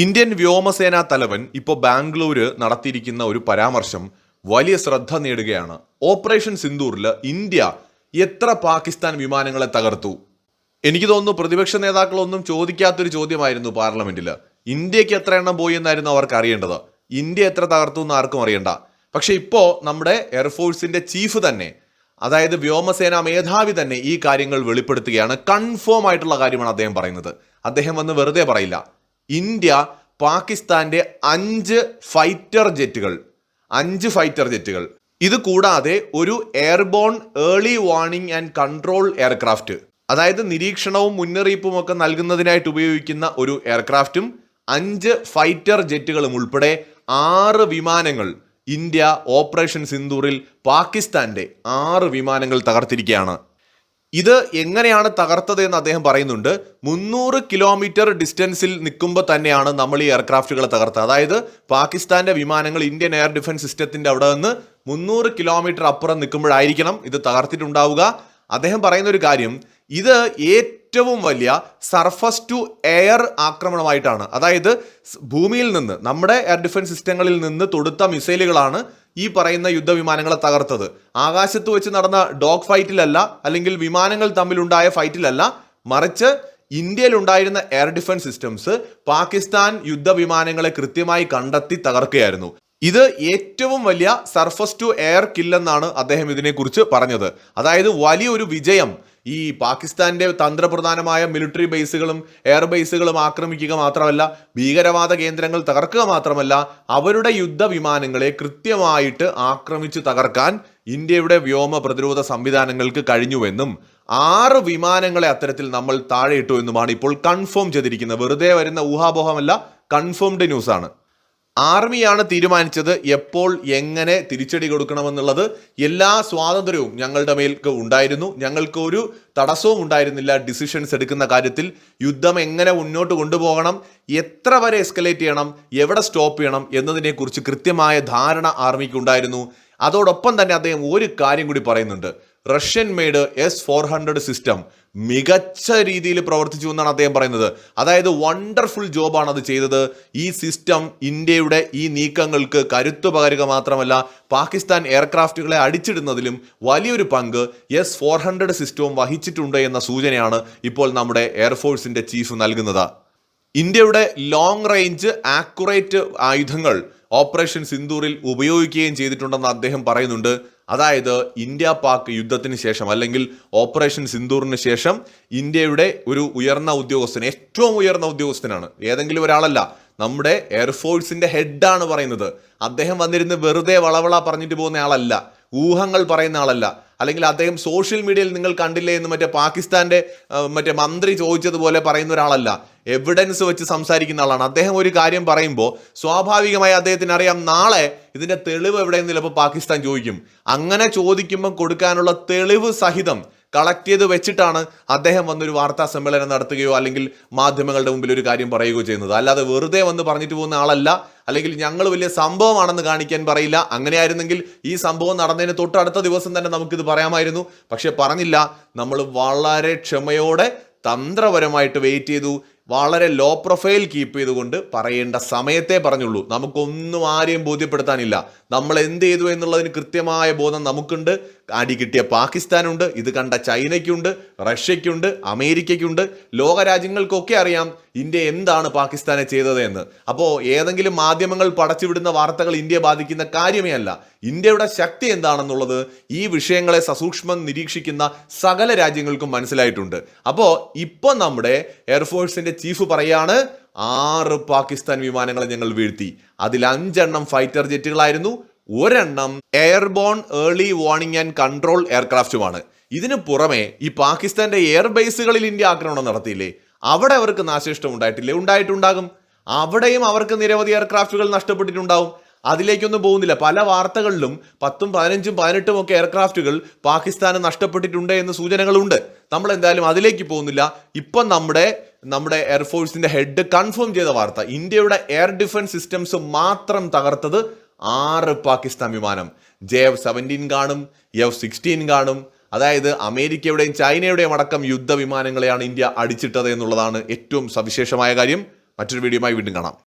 Indian വ്യോമസേനാ തലവൻ ഇപ്പോൾ ബാംഗ്ലൂര് നടത്തിയിരിക്കുന്ന ഒരു പരാമർശം വലിയ ശ്രദ്ധ നേടുകയാണ്. ഓപ്പറേഷൻ സിന്ദൂറിൽ ഇന്ത്യ എത്ര പാകിസ്ഥാൻ വിമാനങ്ങളെ തകർത്തു? എനിക്ക് തോന്നുന്നു പ്രതിപക്ഷ നേതാക്കളൊന്നും ചോദിക്കാത്തൊരു ചോദ്യമായിരുന്നു പാർലമെന്റിൽ. ഇന്ത്യക്ക് എത്ര എണ്ണം പോയി എന്നായിരുന്നു അവർക്ക് അറിയേണ്ടത്. ഇന്ത്യ എത്ര തകർത്തു എന്ന് ആർക്കും അറിയണ്ട. പക്ഷെ ഇപ്പോൾ നമ്മുടെ എയർഫോഴ്സിന്റെ ചീഫ് തന്നെ, അതായത് വ്യോമസേനാ മേധാവി തന്നെ ഈ കാര്യങ്ങൾ വെളിപ്പെടുത്തുകയാണ്. കൺഫേം ആയിട്ടുള്ള കാര്യമാണ് അദ്ദേഹം പറയുന്നത്. അദ്ദേഹം വന്ന് വെറുതെ പറയില്ല. ഇന്ത്യ പാകിസ്ഥാന്റെ 5 ഫൈറ്റർ ജെറ്റുകൾ ഇത് കൂടാതെ ഒരു airborne early warning and control aircraft, അതായത് നിരീക്ഷണവും മുന്നറിയിപ്പും ഒക്കെ നൽകുന്നതിനായിട്ട് ഉപയോഗിക്കുന്ന ഒരു എയർക്രാഫ്റ്റും 5 ഫൈറ്റർ ജെറ്റുകളും ഉൾപ്പെടെ 6 വിമാനങ്ങൾ ഇന്ത്യ ഓപ്പറേഷൻ സിന്ദൂറിൽ പാകിസ്ഥാന്റെ 6 വിമാനങ്ങൾ തകർത്തിരിക്കുകയാണ്. ഇത് എങ്ങനെയാണ് തകർത്തത് എന്ന് അദ്ദേഹം പറയുന്നുണ്ട്. 300 കിലോമീറ്റർ ഡിസ്റ്റൻസിൽ നിൽക്കുമ്പോൾ തന്നെയാണ് നമ്മൾ ഈ എയർക്രാഫ്റ്റുകളെ തകർത്തത്. അതായത് പാകിസ്ഥാന്റെ വിമാനങ്ങൾ ഇന്ത്യൻ എയർ ഡിഫൻസ് സിസ്റ്റത്തിന്റെ അവിടെ നിന്ന് 300 കിലോമീറ്റർ അപ്പുറം നിൽക്കുമ്പോഴായിരിക്കണം ഇത് തകർത്തിട്ടുണ്ടാവുക. അദ്ദേഹം പറയുന്ന ഒരു കാര്യം, ഇത് ഏറ്റവും വലിയ സർഫസ് ടു എയർ ആക്രമണമായിട്ടാണ്. അതായത് ഭൂമിയിൽ നിന്ന്, നമ്മുടെ എയർ ഡിഫൻസ് സിസ്റ്റങ്ങളിൽ നിന്ന് തൊടുത്ത മിസൈലുകളാണ് ഈ പറയുന്ന യുദ്ധവിമാനങ്ങളെ തകർത്തത്. ആകാശത്ത് വെച്ച് നടന്ന ഡോഗ് ഫൈറ്റിലല്ല, അല്ലെങ്കിൽ വിമാനങ്ങൾ തമ്മിലുണ്ടായ ഫൈറ്റിലല്ല, മറിച്ച് ഇന്ത്യയിൽ ഉണ്ടായിരുന്ന എയർ ഡിഫൻസ് സിസ്റ്റംസ് പാകിസ്ഥാൻ യുദ്ധവിമാനങ്ങളെ കൃത്യമായി കണ്ടെത്തി തകർക്കുകയായിരുന്നു. ഇത് ഏറ്റവും വലിയ സർഫസ് ടു എയർ കില്ലെന്നാണ് അദ്ദേഹം ഇതിനെക്കുറിച്ച് പറഞ്ഞത്. അതായത് വലിയൊരു വിജയം. ഈ പാകിസ്ഥാന്റെ തന്ത്രപ്രധാനമായ മിലിറ്ററി ബേസുകളും എയർ ബേസുകളും ആക്രമിക്കുക മാത്രമല്ല, ഭീകരവാദ കേന്ദ്രങ്ങൾ തകർക്കുക മാത്രമല്ല, അവരുടെ യുദ്ധവിമാനങ്ങളെ കൃത്യമായിട്ട് ആക്രമിച്ച് തകർക്കാൻ ഇന്ത്യയുടെ വ്യോമ പ്രതിരോധ സംവിധാനങ്ങൾക്ക് കഴിഞ്ഞുവെന്നും 6 വിമാനങ്ങളെ അത്തരത്തിൽ നമ്മൾ താഴെയിട്ടു എന്നുമാണ് ഇപ്പോൾ കൺഫേം ചെയ്തിരിക്കുന്നത്. വെറുതെ വരുന്ന ഊഹാപോഹമല്ല, കൺഫേംഡ് ന്യൂസാണ്. ആർമിയാണ് തീരുമാനിച്ചത് എപ്പോൾ എങ്ങനെ തിരിച്ചടി കൊടുക്കണമെന്നുള്ളത്. എല്ലാ സ്വാതന്ത്ര്യവും ഞങ്ങളുടെ മേൽക്ക് ഉണ്ടായിരുന്നു. ഞങ്ങൾക്ക് ഒരു തടസ്സവും ഉണ്ടായിരുന്നില്ല ഡിസിഷൻസ് എടുക്കുന്ന കാര്യത്തിൽ. യുദ്ധം എങ്ങനെ മുന്നോട്ട് കൊണ്ടുപോകണം, എത്ര വരെ എസ്കലേറ്റ് ചെയ്യണം, എവിടെ സ്റ്റോപ്പ് ചെയ്യണം എന്നതിനെക്കുറിച്ച് കൃത്യമായ ധാരണ ആർമിക്ക് ഉണ്ടായിരുന്നു. അതോടൊപ്പം തന്നെ അദ്ദേഹം ഒരു കാര്യം കൂടി പറയുന്നുണ്ട്. റഷ്യൻ മെയ്ഡ് S-400 സിസ്റ്റം മികച്ച രീതിയിൽ പ്രവർത്തിച്ചു എന്നാണ് അദ്ദേഹം പറയുന്നത്. അതായത് വണ്ടർഫുൾ ജോബാണ് അത് ചെയ്തത്. ഈ സിസ്റ്റം ഇന്ത്യയുടെ ഈ നീക്കങ്ങൾക്ക് കരുത്തു പകരുക മാത്രമല്ല, പാകിസ്ഥാൻ എയർക്രാഫ്റ്റുകളെ അടിച്ചിടുന്നതിലും വലിയൊരു പങ്ക് S-400 സിസ്റ്റവും വഹിച്ചിട്ടുണ്ട് എന്ന സൂചനയാണ് ഇപ്പോൾ നമ്മുടെ എയർഫോഴ്സിന്റെ ചീഫ് നൽകുന്നത്. ഇന്ത്യയുടെ ലോങ് റേഞ്ച് ആക്യുറേറ്റ് ആയുധങ്ങൾ ഓപ്പറേഷൻ സിന്ദൂറിൽ ഉപയോഗിക്കുകയും ചെയ്തിട്ടുണ്ടെന്ന് അദ്ദേഹം പറയുന്നുണ്ട്. അതായത് ഇന്ത്യ പാക് യുദ്ധത്തിന് ശേഷം, അല്ലെങ്കിൽ ഓപ്പറേഷൻ സിന്ദൂറിന് ശേഷം ഇന്ത്യയുടെ ഒരു ഉയർന്ന ഉദ്യോഗസ്ഥൻ, ഏറ്റവും ഉയർന്ന ഉദ്യോഗസ്ഥനാണ്, ഏതെങ്കിലും ഒരാളല്ല, നമ്മുടെ എയർഫോഴ്സിന്റെ ഹെഡാണ് പറയുന്നത്. അദ്ദേഹം വന്നിരുന്ന് വെറുതെ വളവള പറഞ്ഞിട്ട് പോകുന്ന ആളല്ല, ഊഹങ്ങൾ പറയുന്ന ആളല്ല. അല്ലെങ്കിൽ അദ്ദേഹം സോഷ്യൽ മീഡിയയിൽ നിങ്ങൾ കണ്ടില്ലേ എന്ന് പാകിസ്ഥാന്റെ മന്ത്രി ചോദിച്ചതുപോലെ പറയുന്ന ഒരാളല്ല. എവിഡൻസ് വെച്ച് സംസാരിക്കുന്ന ആളാണ്. അദ്ദേഹം ഒരു കാര്യം പറയുമ്പോൾ സ്വാഭാവികമായി അദ്ദേഹത്തിന് അറിയാം നാളെ ഇതിന്റെ തെളിവ് എവിടെയെന്ന് ചിലപ്പോൾ പാകിസ്ഥാൻ ചോദിക്കും. അങ്ങനെ ചോദിക്കുമ്പോൾ കൊടുക്കാനുള്ള തെളിവ് സഹിതം കളക്ട് ചെയ്ത് വെച്ചിട്ടാണ് അദ്ദേഹം വന്നൊരു വാർത്താ സമ്മേളനം നടത്തുകയോ അല്ലെങ്കിൽ മാധ്യമങ്ങളുടെ മുമ്പിൽ ഒരു കാര്യം പറയുകയോ ചെയ്യുന്നത്. അല്ലാതെ വെറുതെ വന്ന് പറഞ്ഞിട്ട് പോകുന്ന ആളല്ല. അല്ലെങ്കിൽ ഞങ്ങൾ വലിയ സംഭവമാണെന്ന് കാണിക്കാൻ പറയില്ല. അങ്ങനെയായിരുന്നെങ്കിൽ ഈ സംഭവം നടന്നതിന് തൊട്ടടുത്ത ദിവസം തന്നെ നമുക്കിത് പറയാമായിരുന്നു. പക്ഷെ പറഞ്ഞില്ല. നമ്മൾ വളരെ ക്ഷമയോടെ തന്ത്രപരമായിട്ട് വെയിറ്റ് ചെയ്തു. വളരെ ലോ പ്രൊഫൈൽ കീപ്പ് ചെയ്തുകൊണ്ട് പറയേണ്ട സമയത്തെ പറഞ്ഞുള്ളൂ. നമുക്കൊന്നും ആരെയും ബോധ്യപ്പെടുത്താനില്ല. നമ്മൾ എന്ത് ചെയ്തു എന്നുള്ളതിന് കൃത്യമായ ബോധം നമുക്കുണ്ട്. അടി കിട്ടിയ പാകിസ്ഥാനുണ്ട്, ഇത് കണ്ട ചൈനയ്ക്കുണ്ട്, റഷ്യയ്ക്കുണ്ട്, അമേരിക്കയ്ക്കുണ്ട്, ലോകരാജ്യങ്ങൾക്കൊക്കെ അറിയാം ഇന്ത്യ എന്താണ് പാകിസ്ഥാനെ ചെയ്തത് എന്ന്. അപ്പോൾ ഏതെങ്കിലും മാധ്യമങ്ങൾ പടച്ചുവിടുന്ന വാർത്തകൾ ഇന്ത്യയെ ബാധിക്കുന്ന കാര്യമേ അല്ല. ഇന്ത്യയുടെ ശക്തി എന്താണെന്നുള്ളത് ഈ വിഷയങ്ങളെ സസൂക്ഷ്മം നിരീക്ഷിക്കുന്ന സകല രാജ്യങ്ങൾക്കും മനസ്സിലായിട്ടുണ്ട്. അപ്പോൾ ഇപ്പോൾ നമ്മുടെ എയർഫോഴ്സിന്റെ ചീഫ് പറയാണ്, 6 പാകിസ്ഥാൻ വിമാനങ്ങളെ ഞങ്ങൾ വീഴ്ത്തി. അതിൽ 5 എണ്ണം ഫൈറ്റർ ജെറ്റുകളായിരുന്നു, 1 എണ്ണം airborne early warning and control എയർക്രാഫ്റ്റുമാണ്. ഇതിനു പുറമെ ഈ പാകിസ്ഥാന്റെ എയർ ബേസുകളിൽ ഇന്ത്യ ആക്രമണം നടത്തിയില്ലേ, അവിടെ അവർക്ക് നാശനഷ്ടം ഉണ്ടായിട്ടില്ലേ? ഉണ്ടായിട്ടുണ്ടാകും. അവിടെയും അവർക്ക് നിരവധി എയർക്രാഫ്റ്റുകൾ നഷ്ടപ്പെട്ടിട്ടുണ്ടാവും. അതിലേക്കൊന്നും പോകുന്നില്ല. പല വാർത്തകളിലും 10ഉം 15ഉം 18ഉം ഒക്കെ എയർക്രാഫ്റ്റുകൾ പാകിസ്ഥാന് നഷ്ടപ്പെട്ടിട്ടുണ്ട് എന്ന് സൂചനകളുണ്ട്. നമ്മൾ എന്തായാലും അതിലേക്ക് പോകുന്നില്ല. ഇപ്പം നമ്മുടെ എയർഫോഴ്സിന്റെ ഹെഡ് കൺഫേം ചെയ്ത വാർത്ത, ഇന്ത്യയുടെ എയർ ഡിഫൻസ് സിസ്റ്റംസ് മാത്രം തകർത്തത് 6 പാകിസ്ഥാൻ വിമാനം. JF-17 കാണും, F-16 കാണും. അതായത് അമേരിക്കയുടെയും ചൈനയുടെയും അടക്കം യുദ്ധവിമാനങ്ങളെയാണ് ഇന്ത്യ അടിച്ചിട്ടത് എന്നുള്ളതാണ് ഏറ്റവും സവിശേഷമായ കാര്യം. മറ്റൊരു വീഡിയോയുമായി വീണ്ടും കാണാം.